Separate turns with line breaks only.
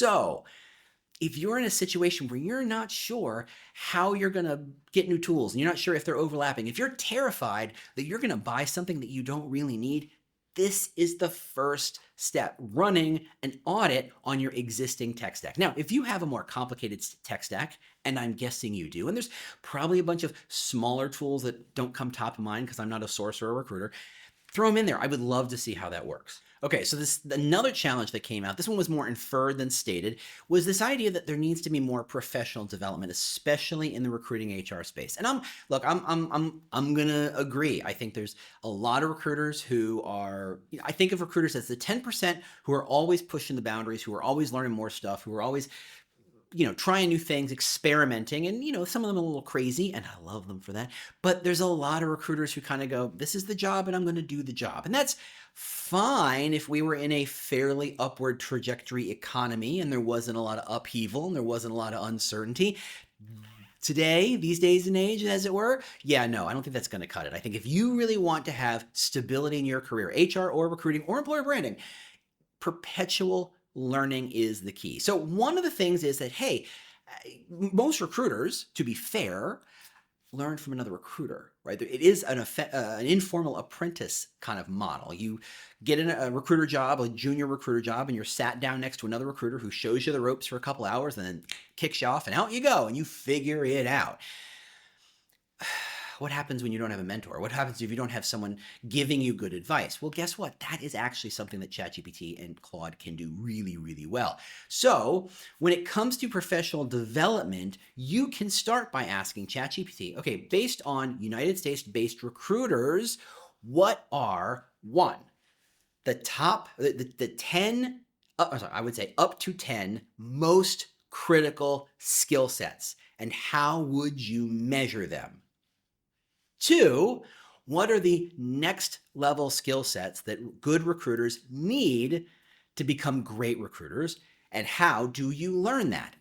So if you're in a situation where you're not sure how you're going to get new tools and you're not sure if they're overlapping, if you're terrified that you're going to buy something that you don't really need, this is the first step, running an audit on your existing tech stack. Now, if you have a more complicated tech stack, and I'm guessing you do, and there's probably a bunch of smaller tools that don't come top of mind because I'm not a sourcer or a recruiter, throw them in there. I would love to see how that works. Okay, so this another challenge that came out, this one was more inferred than stated, was this idea that there needs to be more professional development, especially in the recruiting HR space. And I'm gonna agree. I think there's a lot of recruiters who are, I think of recruiters as the 10% who are always pushing the boundaries, who are always learning more stuff, who are always trying new things, experimenting, and some of them are a little crazy, and I love them for that. But there's a lot of recruiters who kind of go, this is the job and I'm going to do the job. And that's fine if we were in a fairly upward trajectory economy and there wasn't a lot of upheaval and there wasn't a lot of uncertainty. Today, these days and age, as it were, yeah, no, I don't think that's going to cut it. I think if you really want to have stability in your career, HR or recruiting or employer branding, perpetual learning is the key. So one of the things is that, hey, most recruiters, to be fair, learn from another recruiter, right? It is an informal apprentice kind of model. You get in a recruiter job, a junior recruiter job, and you're sat down next to another recruiter who shows you the ropes for a couple hours and then kicks you off and out you go and you figure it out. What happens when you don't have a mentor? What happens if you don't have someone giving you good advice? Well, guess what? That is actually something that ChatGPT and Claude can do really, really well. So when it comes to professional development, you can start by asking ChatGPT, okay, based on United States-based recruiters, what are, one, the 10, I would say up to 10 most critical skill sets, and how would you measure them? Two, what are the next level skill sets that good recruiters need to become great recruiters, and how do you learn that?